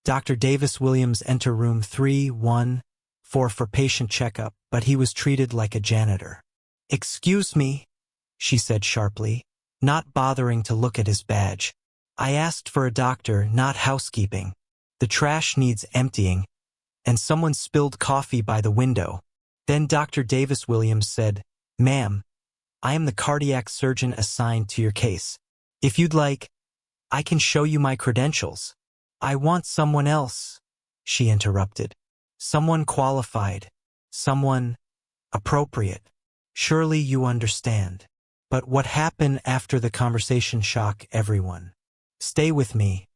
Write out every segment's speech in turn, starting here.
Dr. Davis Williams enter room 314 for patient checkup, but he was treated like a janitor. "Excuse me," she said sharply, not bothering to look at his badge. "I asked for a doctor, not housekeeping. The trash needs emptying, and someone spilled coffee by the window." Then Dr. Davis Williams said, "Ma'am, I am the cardiac surgeon assigned to your case. If you'd like, I can show you my credentials." "I want someone else," she interrupted. "Someone qualified. Someone appropriate. Surely you understand." But what happened after the conversation shocked everyone. Stay with me,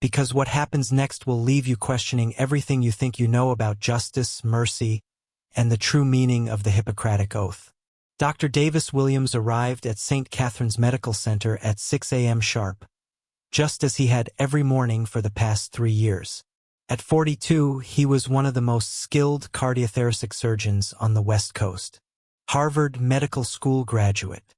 because what happens next will leave you questioning everything you think you know about justice, mercy, and the true meaning of the Hippocratic Oath. Dr. Davis Williams arrived at St. Catherine's Medical Center at 6 a.m. sharp, just as he had every morning for the past 3 years. At 42, he was one of the most skilled cardiothoracic surgeons on the West Coast. Harvard Medical School graduate.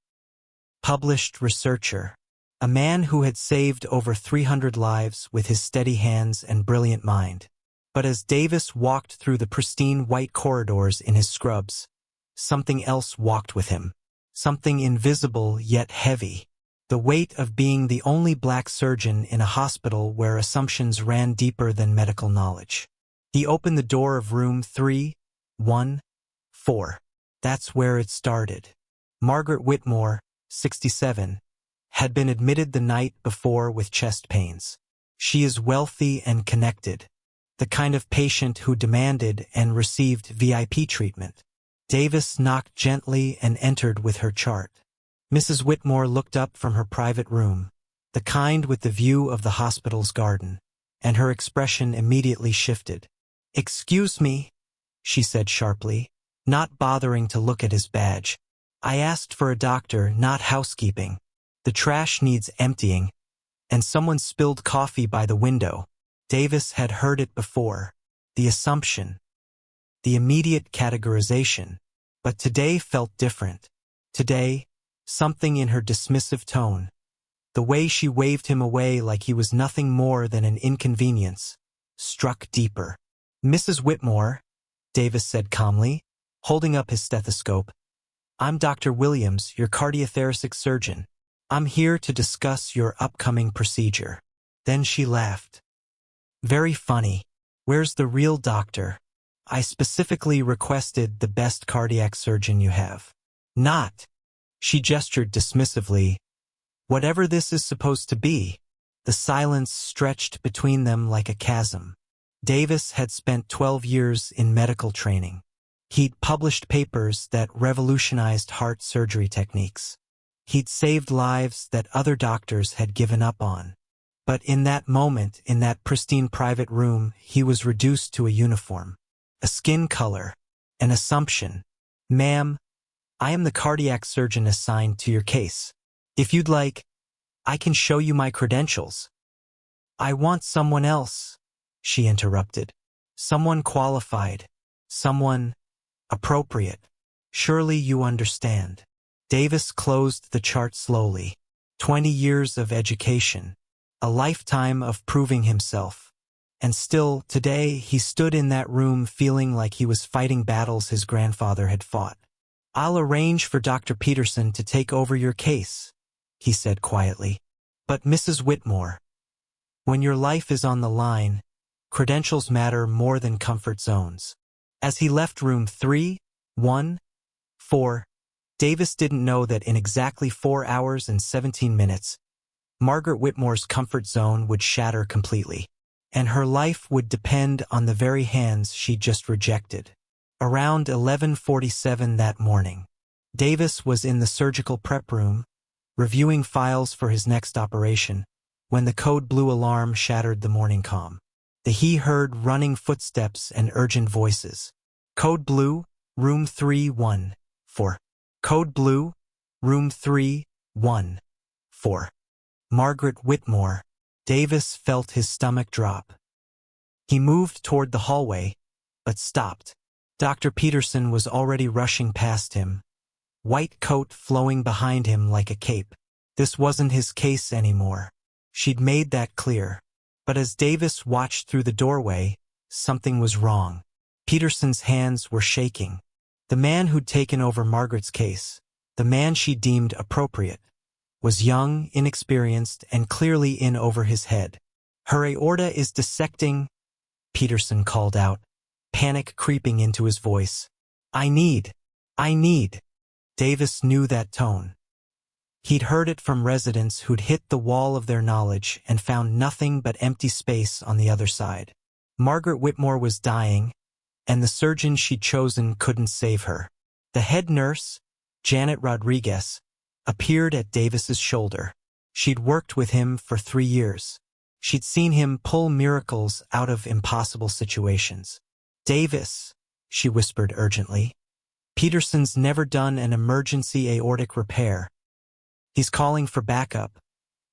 Published researcher. A man who had saved over 300 lives with his steady hands and brilliant mind. But as Davis walked through the pristine white corridors in his scrubs, something else walked with him. Something invisible yet heavy. The weight of being the only black surgeon in a hospital where assumptions ran deeper than medical knowledge. He opened the door of room 314. That's where it started. Margaret Whitmore, 67, had been admitted the night before with chest pains. She is wealthy and connected, the kind of patient who demanded and received VIP treatment. Davis knocked gently and entered with her chart. Mrs. Whitmore looked up from her private room, the kind with the view of the hospital's garden, and her expression immediately shifted. "Excuse me," she said sharply, not bothering to look at his badge. "I asked for a doctor, not housekeeping. The trash needs emptying, and someone spilled coffee by the window." Davis had heard it before, the assumption, the immediate categorization, but today felt different. Today, something in her dismissive tone, the way she waved him away like he was nothing more than an inconvenience, struck deeper. "Mrs. Whitmore," Davis said calmly, holding up his stethoscope, "I'm Dr. Williams, your cardiothoracic surgeon. I'm here to discuss your upcoming procedure." Then she laughed. "Very funny. Where's the real doctor? I specifically requested the best cardiac surgeon you have." "Not," she gestured dismissively, "whatever this is supposed to be." The silence stretched between them like a chasm. Davis had spent 12 years in medical training. He'd published papers that revolutionized heart surgery techniques. He'd saved lives that other doctors had given up on. But in that moment, in that pristine private room, he was reduced to a uniform, a skin color, an assumption. "Ma'am, I am the cardiac surgeon assigned to your case. If you'd like, I can show you my credentials." "I want someone else," she interrupted. "Someone qualified. Someone appropriate. Surely you understand." Davis closed the chart slowly. 20 years of education. A lifetime of proving himself. And still, today, he stood in that room feeling like he was fighting battles his grandfather had fought. "I'll arrange for Dr. Peterson to take over your case," he said quietly. "But Mrs. Whitmore, when your life is on the line, credentials matter more than comfort zones." As he left room 314, Davis didn't know that in exactly 4 hours and 17 minutes, Margaret Whitmore's comfort zone would shatter completely, and her life would depend on the very hands she'd just rejected. Around 11:47 that morning, Davis was in the surgical prep room, reviewing files for his next operation, when the code blue alarm shattered the morning calm. He heard running footsteps and urgent voices. "Code blue, room 314. Code blue, room 314. Margaret Whitmore." Davis felt his stomach drop. He moved toward the hallway, but stopped. Dr. Peterson was already rushing past him, white coat flowing behind him like a cape. This wasn't his case anymore. She'd made that clear. But as Davis watched through the doorway, something was wrong. Peterson's hands were shaking. The man who'd taken over Margaret's case, the man she deemed appropriate, was young, inexperienced, and clearly in over his head. "Her aorta is dissecting," Peterson called out, panic creeping into his voice. I need. Davis knew that tone. He'd heard it from residents who'd hit the wall of their knowledge and found nothing but empty space on the other side. Margaret Whitmore was dying, and the surgeon she'd chosen couldn't save her. The head nurse, Janet Rodriguez, appeared at Davis's shoulder. She'd worked with him for 3 years. She'd seen him pull miracles out of impossible situations. "Davis," she whispered urgently, "Peterson's never done an emergency aortic repair. He's calling for backup,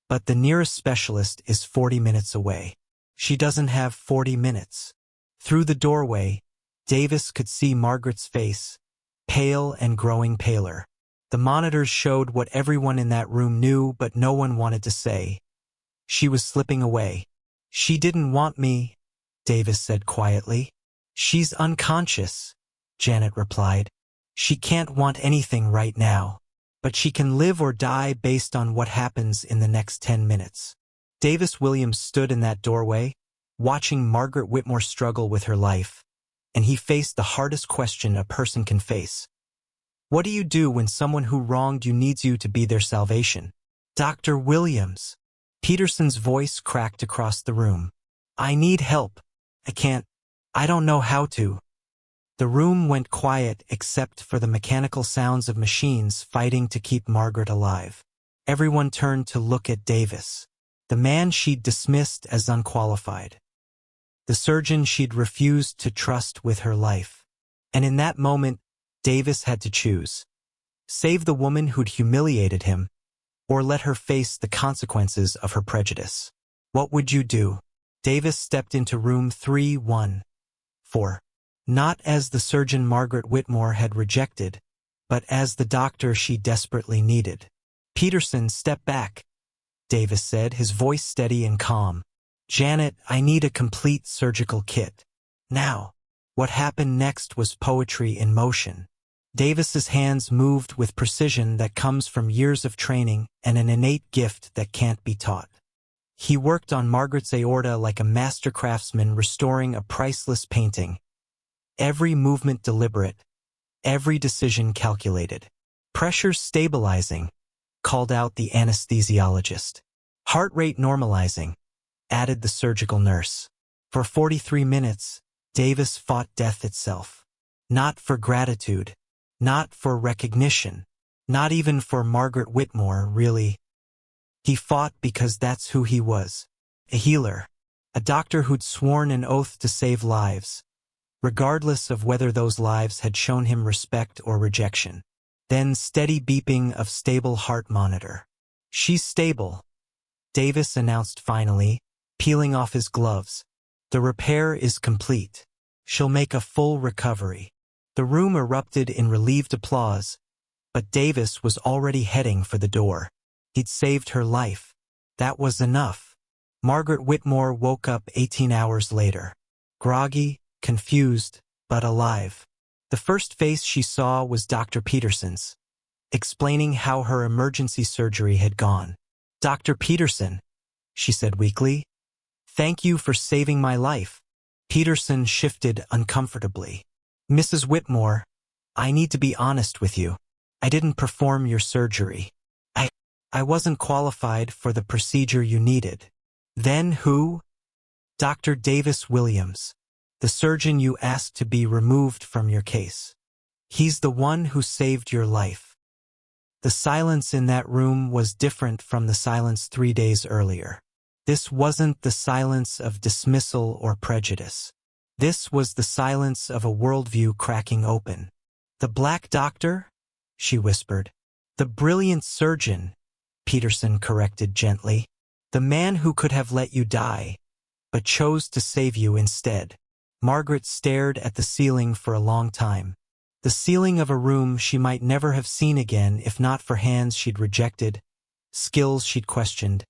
but the nearest specialist is 40 minutes away." She doesn't have 40 minutes. Through the doorway, Davis could see Margaret's face, pale and growing paler. The monitors showed what everyone in that room knew, but no one wanted to say. She was slipping away. "She didn't want me," Davis said quietly. "She's unconscious," Janet replied. "She can't want anything right now, but she can live or die based on what happens in the next 10 minutes. Davis Williams stood in that doorway, watching Margaret Whitmore struggle with her life, and he faced the hardest question a person can face. What do you do when someone who wronged you needs you to be their salvation? "Dr. Williams." Peterson's voice cracked across the room. "I need help. I don't know how to." The room went quiet except for the mechanical sounds of machines fighting to keep Margaret alive. Everyone turned to look at Davis, the man she'd dismissed as unqualified, the surgeon she'd refused to trust with her life. And in that moment, Davis had to choose: save the woman who'd humiliated him, or let her face the consequences of her prejudice. "What would you do?" Davis stepped into room 314. Not as the surgeon Margaret Whitmore had rejected, but as the doctor she desperately needed. "Peterson, step back," Davis said, his voice steady and calm. "Janet, I need a complete surgical kit. Now." What happened next was poetry in motion. Davis's hands moved with precision that comes from years of training and an innate gift that can't be taught. He worked on Margaret's aorta like a master craftsman restoring a priceless painting. Every movement deliberate, every decision calculated. "Pressure stabilizing," called out the anesthesiologist. "Heart rate normalizing," added the surgical nurse. For 43 minutes, Davis fought death itself. Not for gratitude, not for recognition, not even for Margaret Whitmore, really. He fought because that's who he was. A healer, a doctor who'd sworn an oath to save lives, regardless of whether those lives had shown him respect or rejection. Then steady beeping of stable heart monitor. "She's stable," Davis announced finally, peeling off his gloves. "The repair is complete. She'll make a full recovery." The room erupted in relieved applause, but Davis was already heading for the door. He'd saved her life. That was enough. Margaret Whitmore woke up 18 hours later. Groggy, confused, but alive. The first face she saw was Dr. Peterson's, explaining how her emergency surgery had gone. "Dr. Peterson," she said weakly, "thank you for saving my life." Peterson shifted uncomfortably. "Mrs. Whitmore, I need to be honest with you. I didn't perform your surgery. I wasn't qualified for the procedure you needed." "Then who?" "Dr. Davis Williams, the surgeon you asked to be removed from your case. He's the one who saved your life." The silence in that room was different from the silence 3 days earlier. This wasn't the silence of dismissal or prejudice. This was the silence of a worldview cracking open. "The black doctor?" she whispered. "The brilliant surgeon," Peterson corrected gently. "The man who could have let you die, but chose to save you instead." Margaret stared at the ceiling for a long time. The ceiling of a room she might never have seen again if not for hands she'd rejected, skills she'd questioned,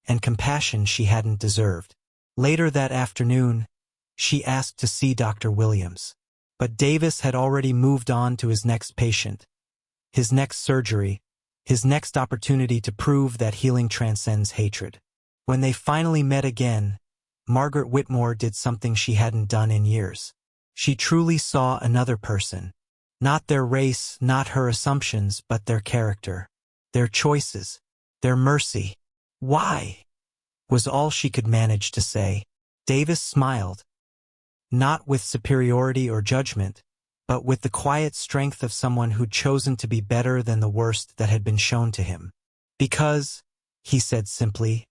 and compassion she hadn't deserved. Later that afternoon, she asked to see Dr. Williams. But Davis had already moved on to his next patient, his next surgery, his next opportunity to prove that healing transcends hatred. When they finally met again, Margaret Whitmore did something she hadn't done in years. She truly saw another person. Not their race, not her assumptions, but their character, their choices, their mercy. "Why?" was all she could manage to say. Davis smiled, not with superiority or judgment, but with the quiet strength of someone who'd chosen to be better than the worst that had been shown to him. "Because," he said simply,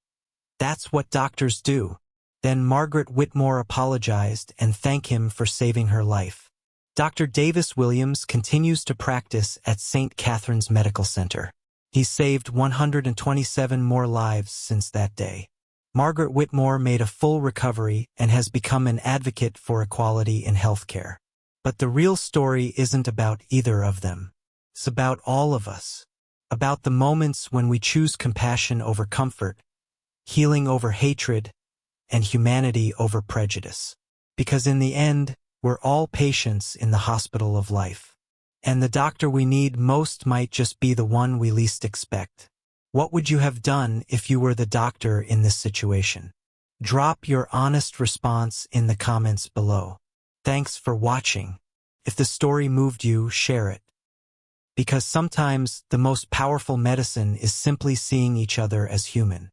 "that's what doctors do." Then Margaret Whitmore apologized and thanked him for saving her life. Dr. Davis Williams continues to practice at St. Catherine's Medical Center. He saved 127 more lives since that day. Margaret Whitmore made a full recovery and has become an advocate for equality in healthcare. But the real story isn't about either of them. It's about all of us. About the moments when we choose compassion over comfort, healing over hatred, and humanity over prejudice. Because in the end, we're all patients in the hospital of life. And the doctor we need most might just be the one we least expect. What would you have done if you were the doctor in this situation? Drop your honest response in the comments below. Thanks for watching. If the story moved you, share it. Because sometimes the most powerful medicine is simply seeing each other as human.